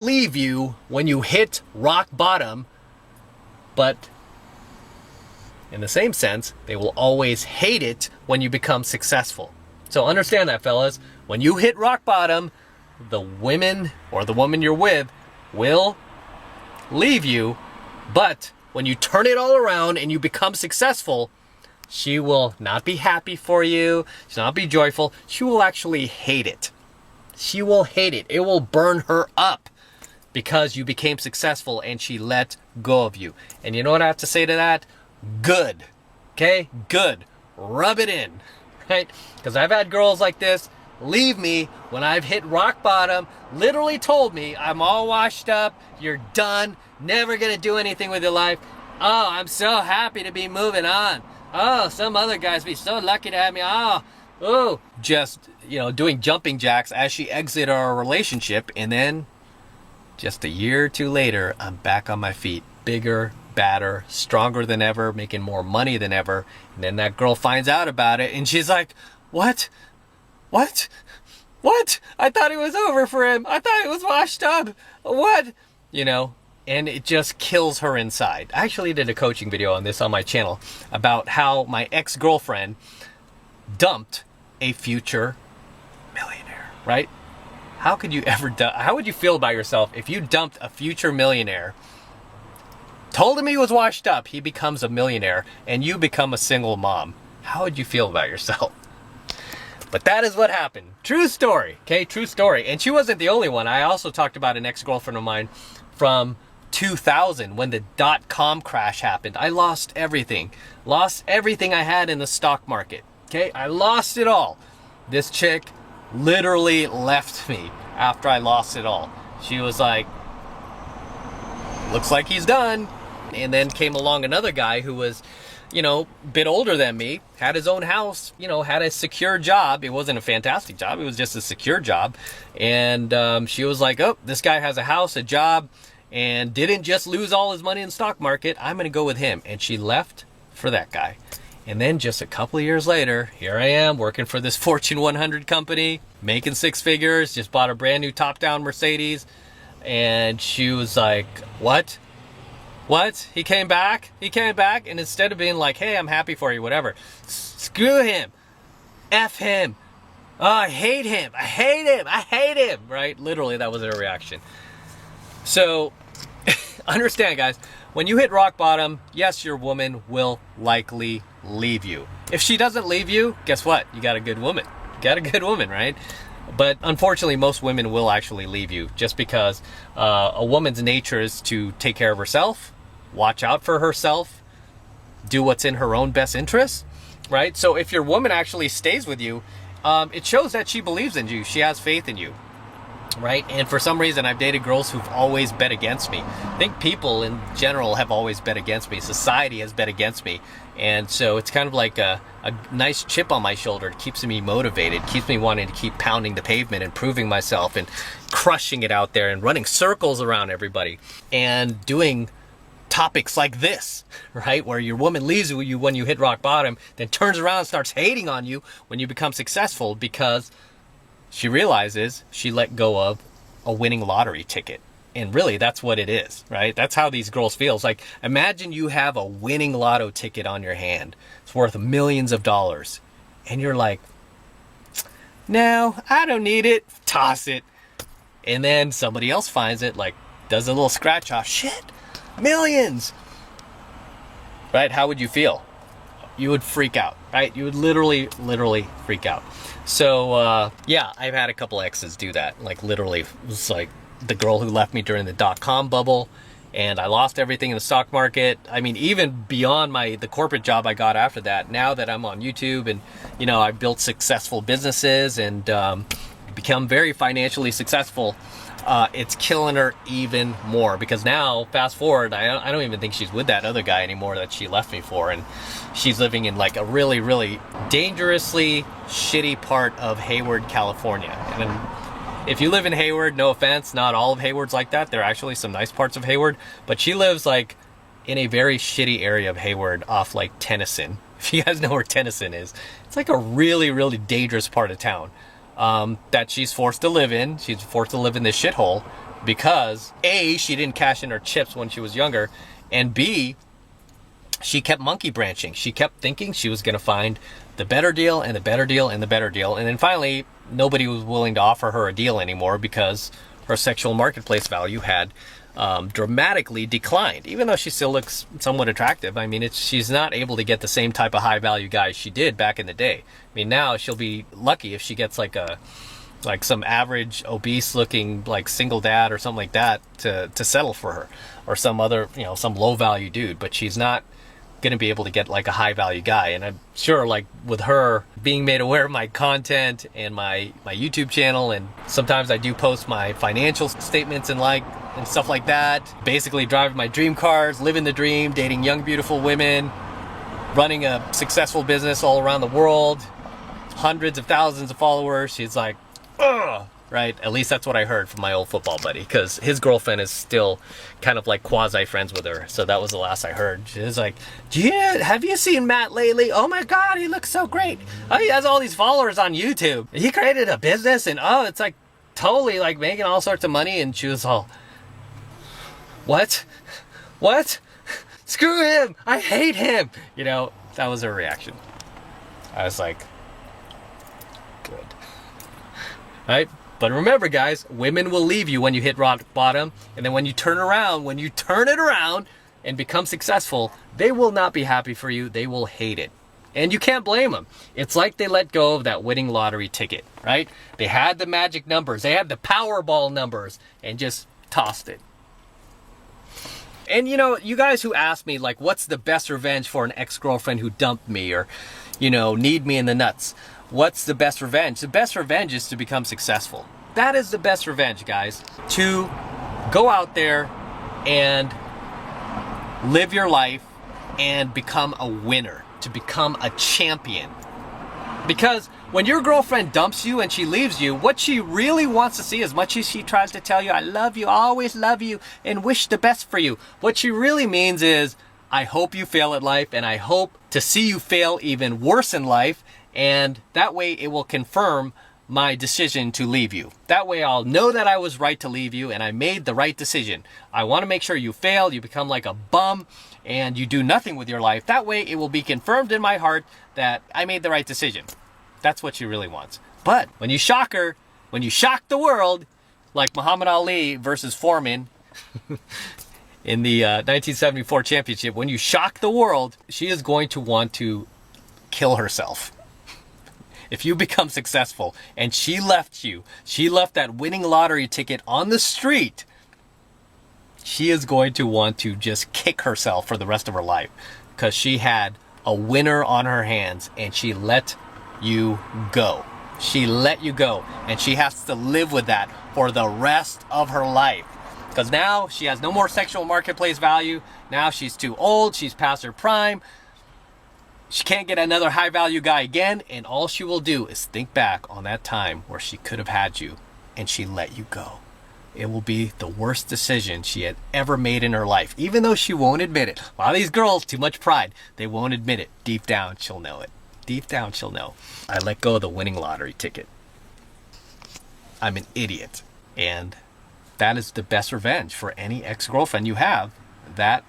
leave you when you hit rock bottom, but in the same sense, they will always hate it when you become successful. So understand that, fellas. When you hit rock bottom, the women or the woman you're with will leave you, but when you turn it all around and you become successful, she will not be happy for you, she'll not be joyful, she will actually hate it. She will hate it. It will burn her up because you became successful and she let go of you. And you know what I have to say to that? Good. Okay? Good. Rub it in. Right? Because I've had girls like this leave me when I've hit rock bottom, literally told me, I'm all washed up, you're done, never gonna do anything with your life. Oh, I'm so happy to be moving on. Oh, some other guys be so lucky to have me. Oh, just, doing jumping jacks as she exited our relationship. And then just a year or two later, I'm back on my feet, bigger, badder, stronger than ever, making more money than ever. And then that girl finds out about it and she's like, what? I thought it was over for him. I thought it was washed up. What? And it just kills her inside. I actually did a coaching video on this on my channel about how my ex-girlfriend dumped a future millionaire, right? How would you feel about yourself if you dumped a future millionaire, told him he was washed up, he becomes a millionaire, and you become a single mom? How would you feel about yourself? But that is what happened. True story, okay? True story. And she wasn't the only one. I also talked about an ex-girlfriend of mine from 2000 when the .com crash happened. I lost everything. Lost everything I had in the stock market, okay? I lost it all. This chick literally left me after I lost it all. She was like, looks like he's done. And then came along another guy who was, a bit older than me, had his own house, had a secure job. It wasn't a fantastic job. It was just a secure job. And she was like, oh, this guy has a house, a job, and didn't just lose all his money in the stock market. I'm going to go with him. And she left for that guy. And then just a couple of years later, here I am working for this Fortune 100 company, making six figures, just bought a brand new top-down Mercedes. And she was like, what? He came back? And instead of being like, hey, I'm happy for you, whatever, screw him, F him, oh, I hate him, right? Literally, that was her reaction. So, understand, guys, when you hit rock bottom, yes, your woman will likely leave you. If she doesn't leave you, guess what? You got a good woman. Right? But unfortunately, most women will actually leave you just because a woman's nature is to take care of herself, watch out for herself, do what's in her own best interest, right? So if your woman actually stays with you, it shows that she believes in you. She has faith in you, right? And for some reason, I've dated girls who've always bet against me. I think people in general have always bet against me. Society has bet against me. And so it's kind of like a nice chip on my shoulder. It keeps me motivated, keeps me wanting to keep pounding the pavement and proving myself and crushing it out there and running circles around everybody and doing topics like this, right? Where your woman leaves you when you hit rock bottom, then turns around and starts hating on you when you become successful because she realizes she let go of a winning lottery ticket. And really, that's what it is, right? That's how these girls feel. It's like, imagine you have a winning lotto ticket on your hand. It's worth millions of dollars. And you're like, no, I don't need it. Toss it. And then somebody else finds it, like, does a little scratch off. Shit, millions. Right? How would you feel? You would freak out, right? You would literally freak out. So, yeah, I've had a couple exes do that. Like, literally, it was like the girl who left me during the .com bubble, and I lost everything in the stock market. I mean, even beyond the corporate job I got after that, now that I'm on YouTube and, I've built successful businesses and become very financially successful, it's killing her even more because now, fast forward, I don't even think she's with that other guy anymore that she left me for, and she's living in like a really, really dangerously shitty part of Hayward, California. And if you live in Hayward, no offense, not all of Hayward's like that. There are actually some nice parts of Hayward, but she lives like in a very shitty area of Hayward off like Tennyson. If you guys know where Tennyson is, it's like a really, really dangerous part of town that she's forced to live in. She's forced to live in this shithole because A, she didn't cash in her chips when she was younger, and B, she kept monkey branching. She kept thinking she was going to find the better deal and the better deal and the better deal. And then finally, nobody was willing to offer her a deal anymore because her sexual marketplace value had dramatically declined, even though she still looks somewhat attractive. I mean, she's not able to get the same type of high value guys she did back in the day. I mean, now she'll be lucky if she gets like some average obese looking like single dad or something like that to settle for her, or some other, some low value dude. But she's not going to be able to get like a high value guy. And I'm sure, like, with her being made aware of my content and my YouTube channel, and sometimes I do post my financial statements and stuff like that, basically driving my dream cars, living the dream, dating young beautiful women, running a successful business all around the world, hundreds of thousands of followers. She's like, ugh, right? At least that's what I heard from my old football buddy, because his girlfriend is still kind of like quasi friends with her. So that was the last I heard. She was like, yeah, have you seen Matt lately? Oh my God, he looks so great. Oh, he has all these followers on YouTube. He created a business, and it's like totally like making all sorts of money. And she was all, what? Screw him. I hate him. That was her reaction. I was like, good. Right? But remember, guys, women will leave you when you hit rock bottom. And then when you turn it around and become successful, they will not be happy for you. They will hate it. And you can't blame them. It's like they let go of that winning lottery ticket, right? They had the magic numbers. They had the Powerball numbers and just tossed it. And you guys who ask me, like, what's the best revenge for an ex-girlfriend who dumped me or, need me in the nuts? What's the best revenge? The best revenge is to become successful. That is the best revenge, guys. To go out there and live your life and become a winner, to become a champion. Because when your girlfriend dumps you and she leaves you, what she really wants to see, as much as she tries to tell you, I love you, I always love you, and wish the best for you, what she really means is, I hope you fail at life, and I hope to see you fail even worse in life, and that way it will confirm my decision to leave you. That way I'll know that I was right to leave you and I made the right decision. I want to make sure you fail, you become like a bum, and you do nothing with your life. That way it will be confirmed in my heart that I made the right decision. That's what she really wants. But when you shock her, when you shock the world, like Muhammad Ali versus Foreman in the 1974 championship, when you shock the world, she is going to want to kill herself. If you become successful and she left that winning lottery ticket on the street, she is going to want to just kick herself for the rest of her life, because she had a winner on her hands and she let you go. She let you go, and she has to live with that for the rest of her life, because now she has no more sexual marketplace value. Now she's too old. She's past her prime. She can't get another high value guy again, and all she will do is think back on that time where she could have had you and she let you go. It will be the worst decision she had ever made in her life, even though she won't admit it. A lot of these girls, too much pride, they won't admit it. Deep down, she'll know it. Deep down, she'll know. I let go of the winning lottery ticket. I'm an idiot. And that is the best revenge for any ex-girlfriend you have that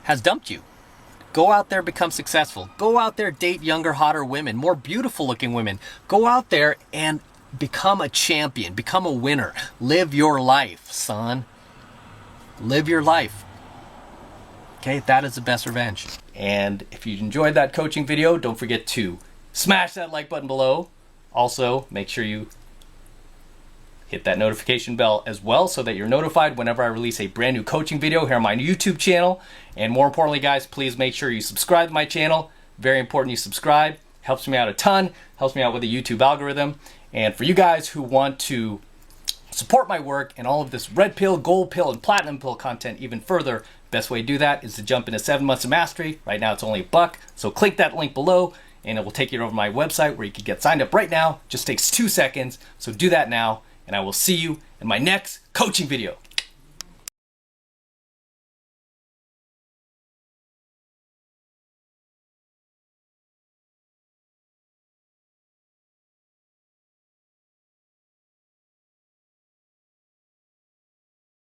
has dumped you. Go out there, become successful. Go out there, date younger, hotter women, more beautiful looking women. Go out there and become a champion, become a winner. Live your life, son. Live your life. Okay, that is the best revenge. And if you enjoyed that coaching video, don't forget to smash that like button below. Also, make sure you hit that notification bell as well so that you're notified whenever I release a brand new coaching video here on my YouTube channel. And more importantly, guys, please make sure you subscribe to my channel. Very important you subscribe. Helps me out a ton. Helps me out with the YouTube algorithm. And for you guys who want to support my work and all of this red pill, gold pill, and platinum pill content even further, best way to do that is to jump into 7 months of mastery. Right now it's only $1. So click that link below and it will take you over to my website where you can get signed up right now. Just takes 2 seconds. So do that now. And I will see you in my next coaching video.